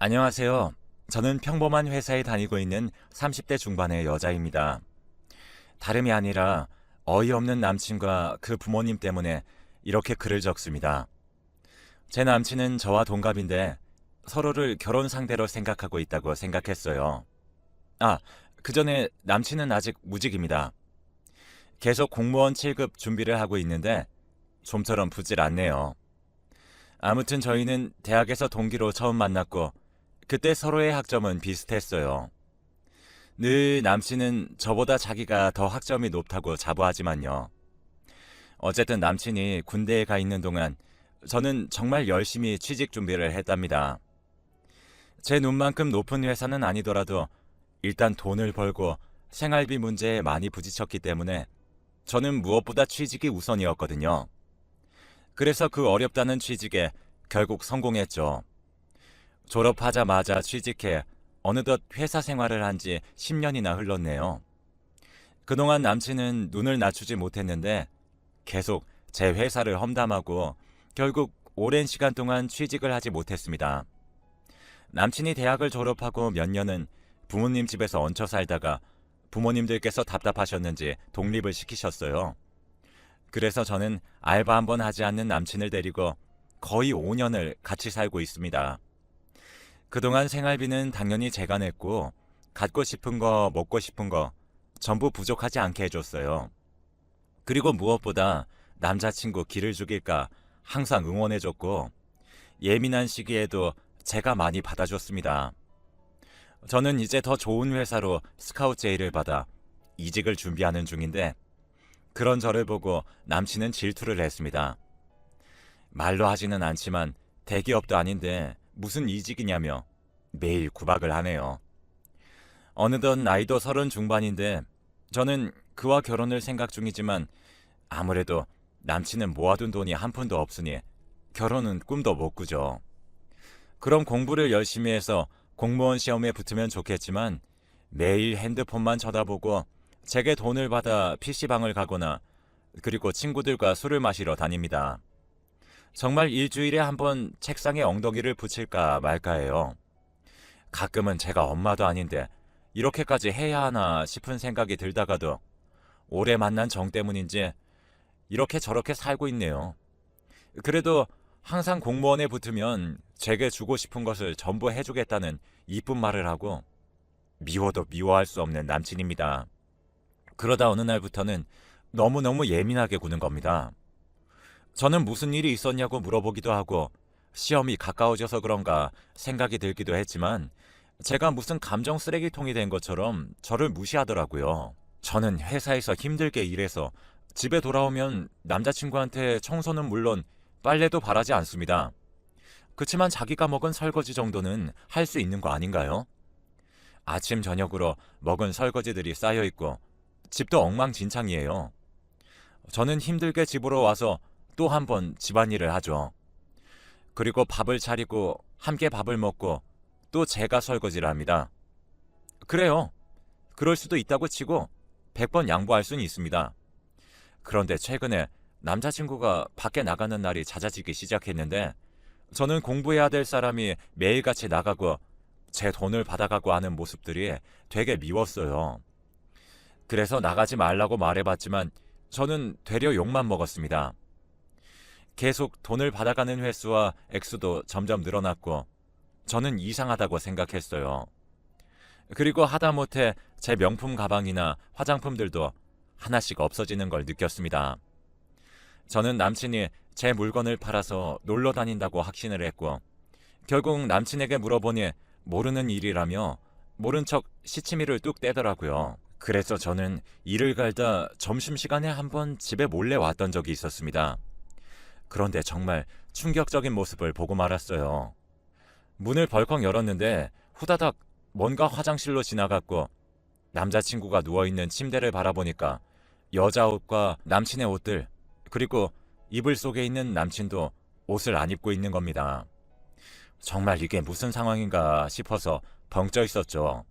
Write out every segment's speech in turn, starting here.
안녕하세요. 저는 평범한 회사에 다니고 있는 30대 중반의 여자입니다. 다름이 아니라 어이없는 남친과 그 부모님 때문에 이렇게 글을 적습니다. 제 남친은 저와 동갑인데 서로를 결혼 상대로 생각하고 있다고 생각했어요. 아, 그 전에 남친은 아직 무직입니다. 계속 공무원 7급 준비를 하고 있는데 좀처럼 붙질 않네요. 아무튼 저희는 대학에서 동기로 처음 만났고 그때 서로의 학점은 비슷했어요. 늘 남친은 저보다 자기가 더 학점이 높다고 자부하지만요. 어쨌든 남친이 군대에 가 있는 동안 저는 정말 열심히 취직 준비를 했답니다. 제 눈만큼 높은 회사는 아니더라도 일단 돈을 벌고 생활비 문제에 많이 부딪혔기 때문에 저는 무엇보다 취직이 우선이었거든요. 그래서 그 어렵다는 취직에 결국 성공했죠. 졸업하자마자 취직해 어느덧 회사 생활을 한 지 10년이나 흘렀네요. 그동안 남친은 눈을 낮추지 못했는데 계속 제 회사를 험담하고 결국 오랜 시간 동안 취직을 하지 못했습니다. 남친이 대학을 졸업하고 몇 년은 부모님 집에서 얹혀 살다가 부모님들께서 답답하셨는지 독립을 시키셨어요. 그래서 저는 알바 한번 하지 않는 남친을 데리고 거의 5년을 같이 살고 있습니다. 그동안 생활비는 당연히 제가 냈고 갖고 싶은 거, 먹고 싶은 거 전부 부족하지 않게 해줬어요. 그리고 무엇보다 남자친구 기를 죽일까 항상 응원해줬고 예민한 시기에도 제가 많이 받아줬습니다. 저는 이제 더 좋은 회사로 스카우트 제의를 받아 이직을 준비하는 중인데 그런 저를 보고 남친은 질투를 했습니다. 말로 하지는 않지만 대기업도 아닌데 무슨 이직이냐며 매일 구박을 하네요. 어느덧 나이도 30 중반인데 저는 그와 결혼을 생각 중이지만 아무래도 남친은 모아둔 돈이 한 푼도 없으니 결혼은 꿈도 못 꾸죠. 그럼 공부를 열심히 해서 공무원 시험에 붙으면 좋겠지만 매일 핸드폰만 쳐다보고 제게 돈을 받아 PC방을 가거나 그리고 친구들과 술을 마시러 다닙니다. 정말 일주일에 한 번 책상에 엉덩이를 붙일까 말까 해요. 가끔은 제가 엄마도 아닌데 이렇게까지 해야 하나 싶은 생각이 들다가도 오래 만난 정 때문인지 이렇게 저렇게 살고 있네요. 그래도 항상 공무원에 붙으면 제게 주고 싶은 것을 전부 해주겠다는 이쁜 말을 하고 미워도 미워할 수 없는 남친입니다. 그러다 어느 날부터는 너무너무 예민하게 구는 겁니다. 저는 무슨 일이 있었냐고 물어보기도 하고 시험이 가까워져서 그런가 생각이 들기도 했지만 제가 무슨 감정 쓰레기통이 된 것처럼 저를 무시하더라고요. 저는 회사에서 힘들게 일해서 집에 돌아오면 남자친구한테 청소는 물론 빨래도 바라지 않습니다. 그치만 자기가 먹은 설거지 정도는 할 수 있는 거 아닌가요? 아침 저녁으로 먹은 설거지들이 쌓여있고 집도 엉망진창이에요. 저는 힘들게 집으로 와서 또 한 번 집안일을 하죠. 그리고 밥을 차리고 함께 밥을 먹고 또 제가 설거지를 합니다. 그래요. 그럴 수도 있다고 치고 100번 양보할 수는 있습니다. 그런데 최근에 남자친구가 밖에 나가는 날이 잦아지기 시작했는데 저는 공부해야 될 사람이 매일같이 나가고 제 돈을 받아가고 하는 모습들이 되게 미웠어요. 그래서 나가지 말라고 말해봤지만 저는 되려 욕만 먹었습니다. 계속 돈을 받아가는 횟수와 액수도 점점 늘어났고 저는 이상하다고 생각했어요. 그리고 하다못해 제 명품 가방이나 화장품들도 하나씩 없어지는 걸 느꼈습니다. 저는 남친이 제 물건을 팔아서 놀러 다닌다고 확신을 했고 결국 남친에게 물어보니 모르는 일이라며 모른 척 시치미를 뚝 떼더라고요. 그래서 저는 일을 갈다 점심시간에 한번 집에 몰래 왔던 적이 있었습니다. 그런데 정말 충격적인 모습을 보고 말았어요. 문을 벌컥 열었는데 후다닥 뭔가 화장실로 지나갔고 남자친구가 누워있는 침대를 바라보니까 여자 옷과 남친의 옷들 그리고 이불 속에 있는 남친도 옷을 안 입고 있는 겁니다. 정말 이게 무슨 상황인가 싶어서 벙쪄 있었죠.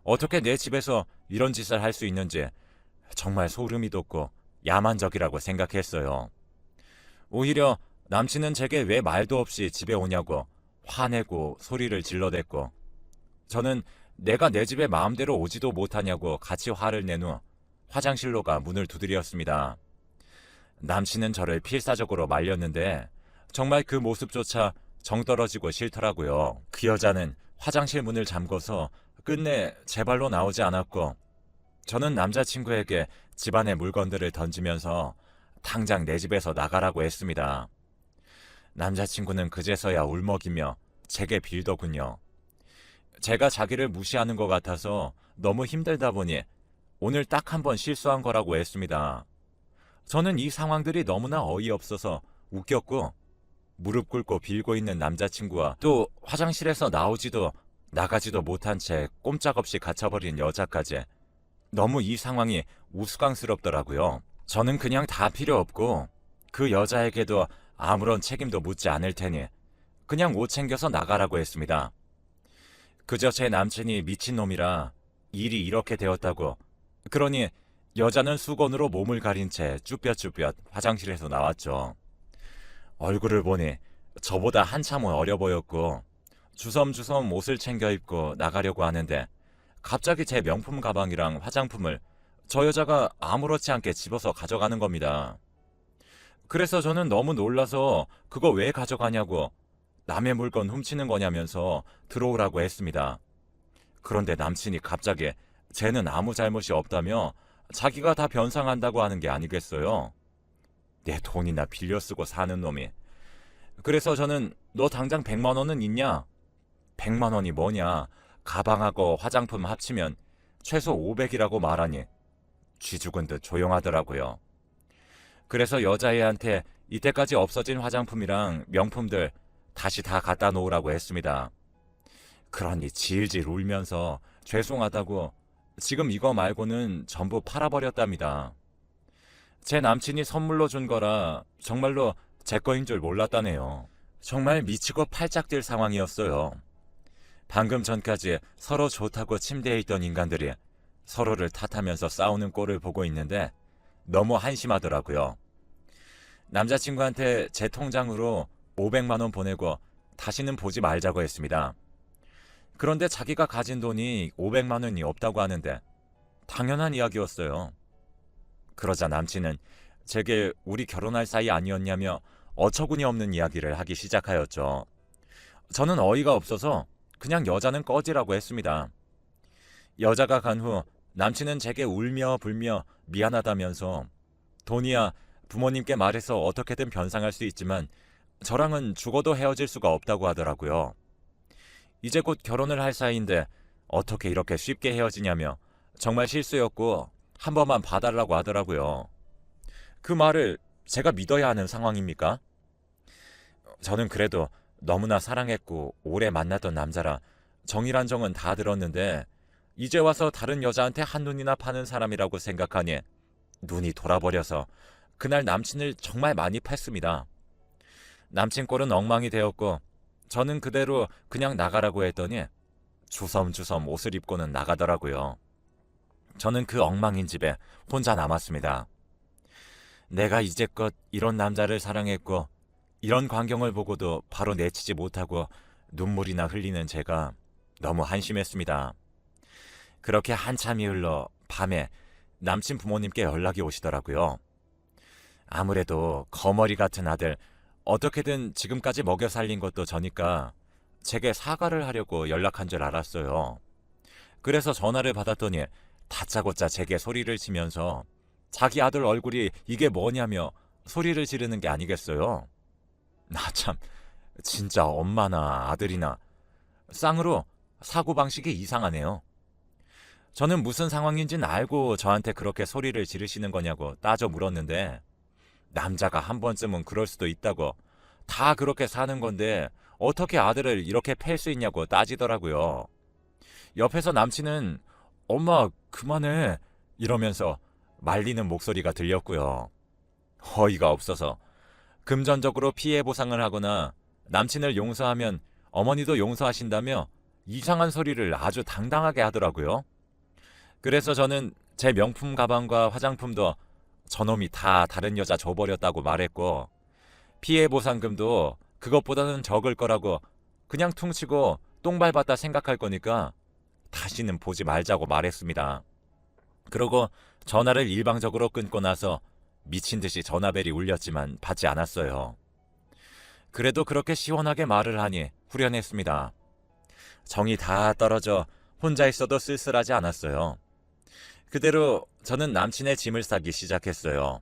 어떻게 내 집에서 이런 짓을 할 수 있는지 정말 소름이 돋고 야만적이라고 생각했어요. 오히려 남친은 제게 왜 말도 없이 집에 오냐고 화내고 소리를 질러댔고, 저는 내가 내 집에 마음대로 오지도 못하냐고 같이 화를 낸 후 화장실로 가 문을 두드렸습니다. 남친은 저를 필사적으로 말렸는데 정말 그 모습조차 정떨어지고 싫더라고요. 그 여자는 화장실 문을 잠궈서 끝내 제 발로 나오지 않았고, 저는 남자친구에게 집안의 물건들을 던지면서 당장 내 집에서 나가라고 했습니다. 남자친구는 그제서야 울먹이며 제게 빌더군요. 제가 자기를 무시하는 것 같아서 너무 힘들다 보니 오늘 딱 한 번 실수한 거라고 했습니다. 저는 이 상황들이 너무나 어이없어서 웃겼고, 무릎 꿇고 빌고 있는 남자친구와 또 화장실에서 나오지도 나가지도 못한 채 꼼짝없이 갇혀버린 여자까지 너무 이 상황이 우스꽝스럽더라고요. 저는 그냥 다 필요 없고 그 여자에게도 아무런 책임도 묻지 않을 테니 그냥 옷 챙겨서 나가라고 했습니다. 그저 제 남친이 미친놈이라 일이 이렇게 되었다고, 그러니 여자는 수건으로 몸을 가린 채 쭈뼛쭈뼛 화장실에서 나왔죠. 얼굴을 보니 저보다 한참 어려 보였고 주섬주섬 옷을 챙겨 입고 나가려고 하는데 갑자기 제 명품 가방이랑 화장품을 저 여자가 아무렇지 않게 집어서 가져가는 겁니다. 그래서 저는 너무 놀라서 그거 왜 가져가냐고, 남의 물건 훔치는 거냐면서 들어오라고 했습니다. 그런데 남친이 갑자기 쟤는 아무 잘못이 없다며 자기가 다 변상한다고 하는 게 아니겠어요. 내 돈이나 빌려 쓰고 사는 놈이. 그래서 저는 너 당장 100만 원은 있냐? 100만 원이 뭐냐? 가방하고 화장품 합치면 최소 500이라고 말하니 쥐 죽은 듯 조용하더라고요. 그래서 여자애한테 이때까지 없어진 화장품이랑 명품들 다시 다 갖다 놓으라고 했습니다. 그러니 질질 울면서 죄송하다고 지금 이거 말고는 전부 팔아버렸답니다. 제 남친이 선물로 준 거라 정말로 제 거인 줄 몰랐다네요. 정말 미치고 팔짝 뛸 상황이었어요. 방금 전까지 서로 좋다고 침대에 있던 인간들이 서로를 탓하면서 싸우는 꼴을 보고 있는데 너무 한심하더라고요. 남자친구한테 제 통장으로 500만 원 보내고 다시는 보지 말자고 했습니다. 그런데 자기가 가진 돈이 500만 원이 없다고 하는데 당연한 이야기였어요. 그러자 남친은 제게 우리 결혼할 사이 아니었냐며 어처구니 없는 이야기를 하기 시작하였죠. 저는 어이가 없어서 그냥 여자는 꺼지라고 했습니다. 여자가 간 후 남친은 제게 울며 불며 미안하다면서 돈이야 부모님께 말해서 어떻게든 변상할 수 있지만 저랑은 죽어도 헤어질 수가 없다고 하더라고요. 이제 곧 결혼을 할 사이인데 어떻게 이렇게 쉽게 헤어지냐며 정말 실수였고 한 번만 봐달라고 하더라고요. 그 말을 제가 믿어야 하는 상황입니까? 저는 그래도 너무나 사랑했고 오래 만났던 남자라 정이란 정은 다 들었는데 이제 와서 다른 여자한테 한눈이나 파는 사람이라고 생각하니 눈이 돌아버려서 그날 남친을 정말 많이 팼습니다. 남친 꼴은 엉망이 되었고 저는 그대로 그냥 나가라고 했더니 주섬주섬 옷을 입고는 나가더라고요. 저는 그 엉망인 집에 혼자 남았습니다. 내가 이제껏 이런 남자를 사랑했고 이런 광경을 보고도 바로 내치지 못하고 눈물이나 흘리는 제가 너무 한심했습니다. 그렇게 한참이 흘러 밤에 남친 부모님께 연락이 오시더라고요. 아무래도 거머리 같은 아들 어떻게든 지금까지 먹여 살린 것도 저니까 제게 사과를 하려고 연락한 줄 알았어요. 그래서 전화를 받았더니 다짜고짜 제게 소리를 치면서 자기 아들 얼굴이 이게 뭐냐며 소리를 지르는 게 아니겠어요. 나 참 진짜 엄마나 아들이나 쌍으로 사고방식이 이상하네요. 저는 무슨 상황인지는 알고 저한테 그렇게 소리를 지르시는 거냐고 따져 물었는데 남자가 한 번쯤은 그럴 수도 있다고, 다 그렇게 사는 건데 어떻게 아들을 이렇게 팰 수 있냐고 따지더라고요. 옆에서 남친은 엄마 그만해 이러면서 말리는 목소리가 들렸고요. 어이가 없어서 금전적으로 피해 보상을 하거나 남친을 용서하면 어머니도 용서하신다며 이상한 소리를 아주 당당하게 하더라고요. 그래서 저는 제 명품 가방과 화장품도 저놈이 다 다른 여자 줘버렸다고 말했고 피해 보상금도 그것보다는 적을 거라고 그냥 퉁치고 똥 밟았다 생각할 거니까 다시는 보지 말자고 말했습니다. 그러고 전화를 일방적으로 끊고 나서 미친 듯이 전화벨이 울렸지만 받지 않았어요. 그래도 그렇게 시원하게 말을 하니 후련했습니다. 정이 다 떨어져 혼자 있어도 쓸쓸하지 않았어요. 그대로 저는 남친의 짐을 싸기 시작했어요.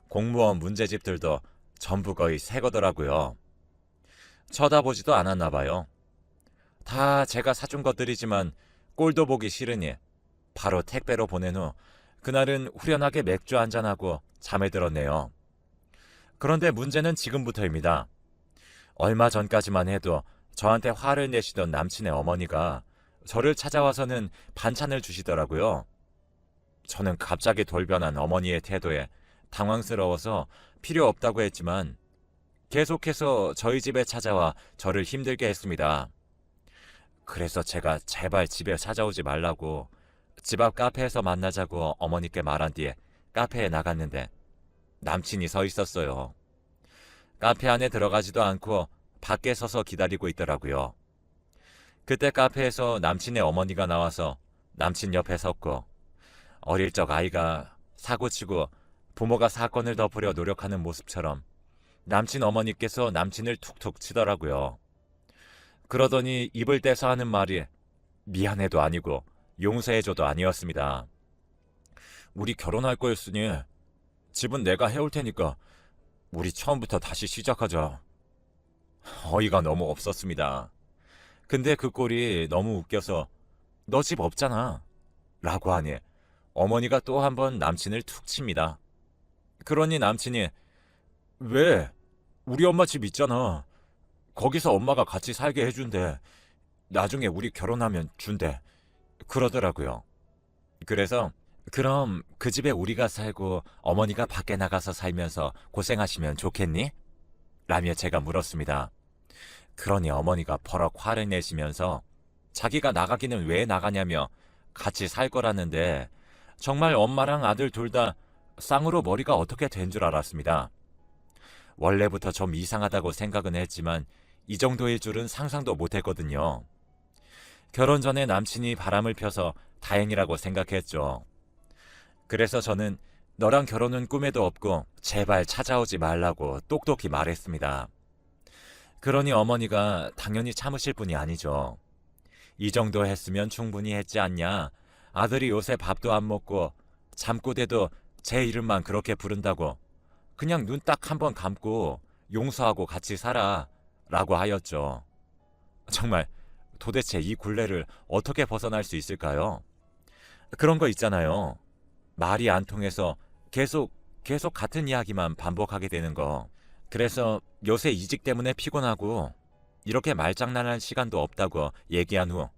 공무원 문제집들도 전부 거의 새 거더라고요. 쳐다보지도 않았나 봐요. 다 제가 사준 것들이지만 꼴도 보기 싫으니 바로 택배로 보낸 후 그날은 후련하게 맥주 한잔하고 잠에 들었네요. 그런데 문제는 지금부터입니다. 얼마 전까지만 해도 저한테 화를 내시던 남친의 어머니가 저를 찾아와서는 반찬을 주시더라고요. 저는 갑자기 돌변한 어머니의 태도에 당황스러워서 필요 없다고 했지만 계속해서 저희 집에 찾아와 저를 힘들게 했습니다. 그래서 제가 제발 집에 찾아오지 말라고 집 앞 카페에서 만나자고 어머니께 말한 뒤에 카페에 나갔는데 남친이 서 있었어요. 카페 안에 들어가지도 않고 밖에 서서 기다리고 있더라고요. 그때 카페에서 남친의 어머니가 나와서 남친 옆에 섰고 어릴 적 아이가 사고치고 부모가 사건을 덮으려 노력하는 모습처럼 남친 어머니께서 남친을 툭툭 치더라고요. 그러더니 입을 떼서 하는 말이 미안해도 아니고 용서해줘도 아니었습니다. 우리 결혼할 거였으니 집은 내가 해올 테니까 우리 처음부터 다시 시작하자. 어이가 너무 없었습니다. 근데 그 꼴이 너무 웃겨서 너 집 없잖아 라고 하니 어머니가 또 한 번 남친을 툭 칩니다. 그러니 남친이 왜? 우리 엄마 집 있잖아. 거기서 엄마가 같이 살게 해준대. 나중에 우리 결혼하면 준대. 그러더라고요. 그래서 그럼 그 집에 우리가 살고 어머니가 밖에 나가서 살면서 고생하시면 좋겠니? 라며 제가 물었습니다. 그러니 어머니가 버럭 화를 내시면서 자기가 나가기는 왜 나가냐며 같이 살 거라는데 정말 엄마랑 아들 둘 다 쌍으로 머리가 어떻게 된 줄 알았습니다. 원래부터 좀 이상하다고 생각은 했지만 이 정도일 줄은 상상도 못했거든요. 결혼 전에 남친이 바람을 펴서 다행이라고 생각했죠. 그래서 저는 너랑 결혼은 꿈에도 없고 제발 찾아오지 말라고 똑똑히 말했습니다. 그러니 어머니가 당연히 참으실 분이 아니죠. 이 정도 했으면 충분히 했지 않냐. 아들이 요새 밥도 안 먹고 잠꼬대도 제 이름만 그렇게 부른다고 그냥 눈 딱 한 번 감고 용서하고 같이 살아 라고 하였죠. 정말 도대체 이 굴레를 어떻게 벗어날 수 있을까요? 그런 거 있잖아요. 말이 안 통해서 계속 같은 이야기만 반복하게 되는 거. 그래서 요새 이직 때문에 피곤하고 이렇게 말장난할 시간도 없다고 얘기한 후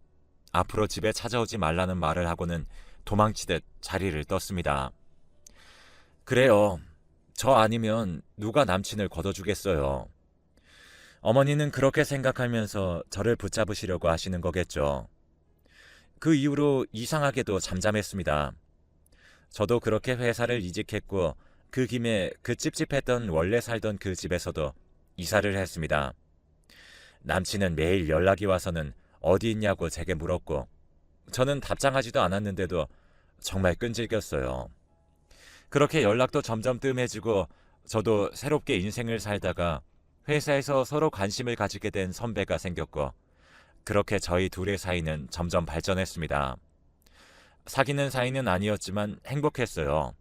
앞으로 집에 찾아오지 말라는 말을 하고는 도망치듯 자리를 떴습니다. 그래요. 저 아니면 누가 남친을 걷어주겠어요. 어머니는 그렇게 생각하면서 저를 붙잡으시려고 하시는 거겠죠. 그 이후로 이상하게도 잠잠했습니다. 저도 그렇게 회사를 이직했고 그 김에 그 찝찝했던 원래 살던 그 집에서도 이사를 했습니다. 남친은 매일 연락이 와서는 어디 있냐고 제게 물었고 저는 답장하지도 않았는데도 정말 끈질겼어요. 그렇게 연락도 점점 뜸해지고 저도 새롭게 인생을 살다가 회사에서 서로 관심을 가지게 된 선배가 생겼고 그렇게 저희 둘의 사이는 점점 발전했습니다. 사귀는 사이는 아니었지만 행복했어요.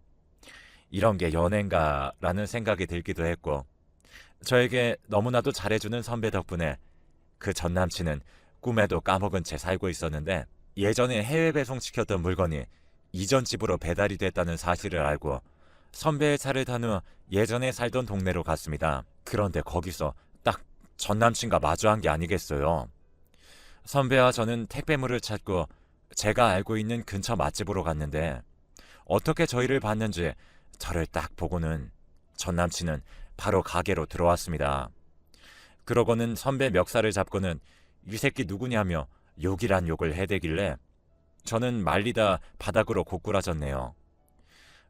이런 게 연애인가 라는 생각이 들기도 했고 저에게 너무나도 잘해주는 선배 덕분에 그 전 남친은 꿈에도 까먹은 채 살고 있었는데 예전에 해외 배송시켰던 물건이 이전 집으로 배달이 됐다는 사실을 알고 선배의 차를 탄 후 예전에 살던 동네로 갔습니다. 그런데 거기서 딱 전 남친과 마주한 게 아니겠어요. 선배와 저는 택배물을 찾고 제가 알고 있는 근처 맛집으로 갔는데 어떻게 저희를 봤는지 저를 딱 보고는 전 남친은 바로 가게로 들어왔습니다. 그러고는 선배 멱살을 잡고는 이 새끼 누구냐며 욕이란 욕을 해대길래 저는 말리다 바닥으로 고꾸라졌네요.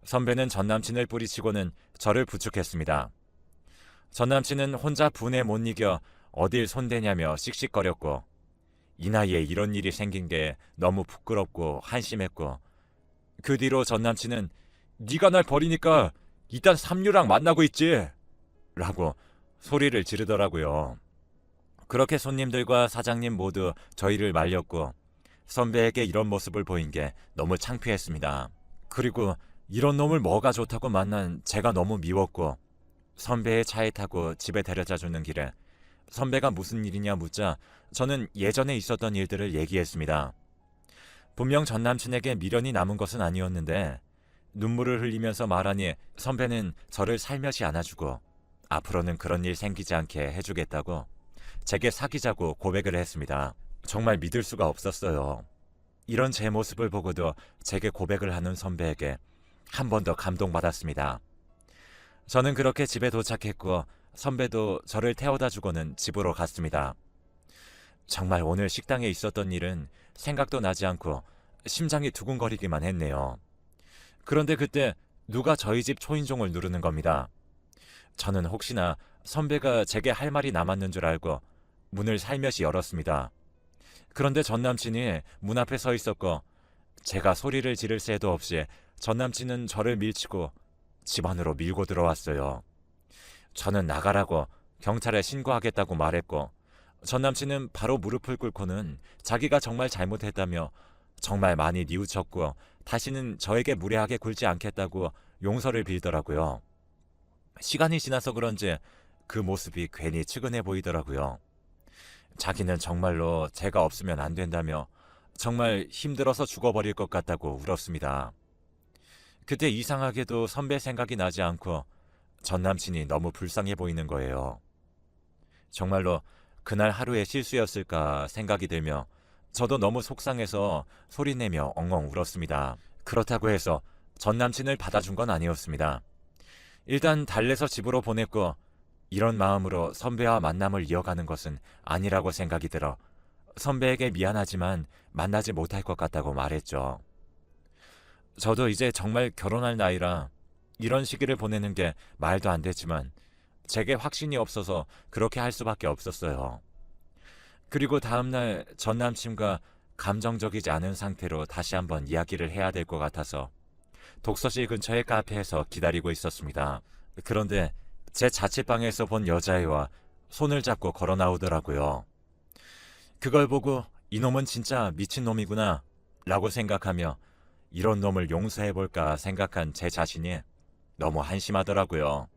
선배는 전 남친을 뿌리치고는 저를 부축했습니다. 전 남친은 혼자 분에 못 이겨 어딜 손대냐며 씩씩거렸고 이 나이에 이런 일이 생긴 게 너무 부끄럽고 한심했고 그 뒤로 전 남친은 네가 날 버리니까 일단 삼류랑 만나고 있지 라고 소리를 지르더라고요. 그렇게 손님들과 사장님 모두 저희를 말렸고 선배에게 이런 모습을 보인 게 너무 창피했습니다. 그리고 이런 놈을 뭐가 좋다고 만난 제가 너무 미웠고 선배의 차에 타고 집에 데려다 주는 길에 선배가 무슨 일이냐 묻자 저는 예전에 있었던 일들을 얘기했습니다. 분명 전 남친에게 미련이 남은 것은 아니었는데 눈물을 흘리면서 말하니 선배는 저를 살며시 안아주고 앞으로는 그런 일 생기지 않게 해주겠다고 제게 사귀자고 고백을 했습니다. 정말 믿을 수가 없었어요. 이런 제 모습을 보고도 제게 고백을 하는 선배에게 한 번 더 감동받았습니다. 저는 그렇게 집에 도착했고 선배도 저를 태워다 주고는 집으로 갔습니다. 정말 오늘 식당에 있었던 일은 생각도 나지 않고 심장이 두근거리기만 했네요. 그런데 그때 누가 저희 집 초인종을 누르는 겁니다. 저는 혹시나 선배가 제게 할 말이 남았는 줄 알고 문을 살며시 열었습니다. 그런데 전 남친이 문 앞에 서 있었고 제가 소리를 지를 새도 없이 전 남친은 저를 밀치고 집 안으로 밀고 들어왔어요. 저는 나가라고 경찰에 신고하겠다고 말했고 전 남친은 바로 무릎을 꿇고는 자기가 정말 잘못했다며 정말 많이 뉘우쳤고 다시는 저에게 무례하게 굴지 않겠다고 용서를 빌더라고요. 시간이 지나서 그런지 그 모습이 괜히 측은해 보이더라고요. 자기는 정말로 제가 없으면 안 된다며 정말 힘들어서 죽어버릴 것 같다고 울었습니다. 그때 이상하게도 선배 생각이 나지 않고 전 남친이 너무 불쌍해 보이는 거예요. 정말로 그날 하루의 실수였을까 생각이 들며 저도 너무 속상해서 소리내며 엉엉 울었습니다. 그렇다고 해서 전 남친을 받아준 건 아니었습니다. 일단 달래서 집으로 보냈고 이런 마음으로 선배와 만남을 이어가는 것은 아니라고 생각이 들어 선배에게 미안하지만 만나지 못할 것 같다고 말했죠. 저도 이제 정말 결혼할 나이라 이런 시기를 보내는 게 말도 안 됐지만 제게 확신이 없어서 그렇게 할 수밖에 없었어요. 그리고 다음날 전 남친과 감정적이지 않은 상태로 다시 한번 이야기를 해야 될 것 같아서 독서실 근처의 카페에서 기다리고 있었습니다. 그런데 제 자취방에서 본 여자애와 손을 잡고 걸어 나오더라고요. 그걸 보고 이놈은 진짜 미친놈이구나 라고 생각하며 이런 놈을 용서해볼까 생각한 제 자신이 너무 한심하더라고요.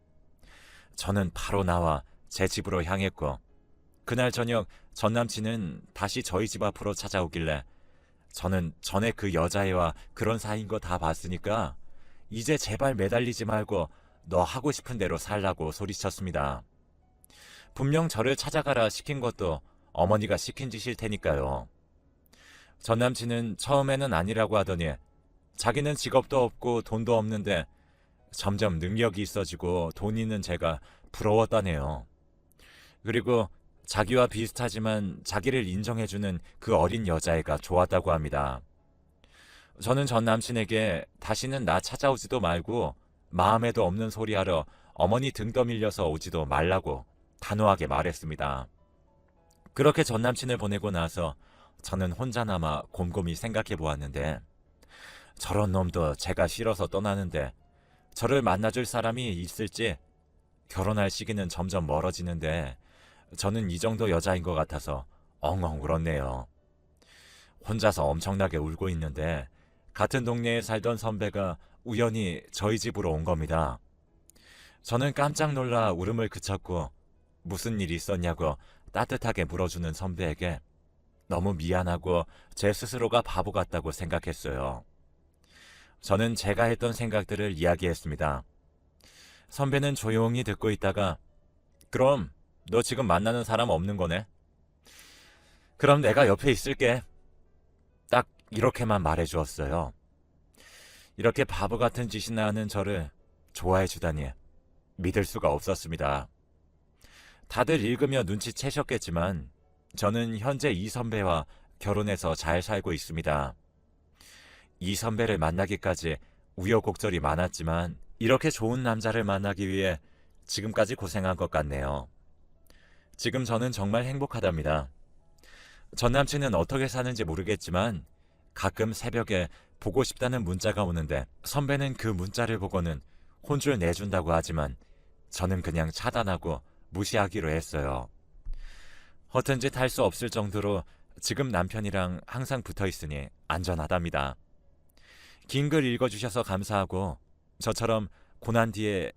저는 바로 나와 제 집으로 향했고 그날 저녁 전 남친은 다시 저희 집 앞으로 찾아오길래 저는 전에 그 여자애와 그런 사이인 거 다 봤으니까 이제 제발 매달리지 말고 너 하고 싶은 대로 살라고 소리쳤습니다. 분명 저를 찾아가라 시킨 것도 어머니가 시킨 짓일 테니까요. 전 남친은 처음에는 아니라고 하더니 자기는 직업도 없고 돈도 없는데 점점 능력이 있어지고 돈 있는 제가 부러웠다네요. 그리고 자기와 비슷하지만 자기를 인정해주는 그 어린 여자애가 좋았다고 합니다. 저는 전 남친에게 다시는 나 찾아오지도 말고 마음에도 없는 소리 하러 어머니 등 떠밀려서 오지도 말라고 단호하게 말했습니다. 그렇게 전 남친을 보내고 나서 저는 혼자 남아 곰곰이 생각해 보았는데 저런 놈도 제가 싫어서 떠나는데 저를 만나줄 사람이 있을지 결혼할 시기는 점점 멀어지는데 저는 이 정도 여자인 것 같아서 엉엉 울었네요. 혼자서 엄청나게 울고 있는데 같은 동네에 살던 선배가 우연히 저희 집으로 온 겁니다. 저는 깜짝 놀라 울음을 그쳤고 무슨 일이 있었냐고 따뜻하게 물어주는 선배에게 너무 미안하고 제 스스로가 바보 같다고 생각했어요. 저는 제가 했던 생각들을 이야기했습니다. 선배는 조용히 듣고 있다가 그럼 너 지금 만나는 사람 없는 거네? 그럼 내가 옆에 있을게. 딱 이렇게만 말해주었어요. 이렇게 바보 같은 짓이나 하는 저를 좋아해 주다니 믿을 수가 없었습니다. 다들 읽으며 눈치채셨겠지만 저는 현재 이 선배와 결혼해서 잘 살고 있습니다. 이 선배를 만나기까지 우여곡절이 많았지만 이렇게 좋은 남자를 만나기 위해 지금까지 고생한 것 같네요. 지금 저는 정말 행복하답니다. 전 남친은 어떻게 사는지 모르겠지만 가끔 새벽에 보고 싶다는 문자가 오는데 선배는 그 문자를 보고는 혼줄 내준다고 하지만 저는 그냥 차단하고 무시하기로 했어요. 허튼 짓 할 수 없을 정도로 지금 남편이랑 항상 붙어 있으니 안전하답니다. 긴 글 읽어주셔서 감사하고 저처럼 고난 뒤에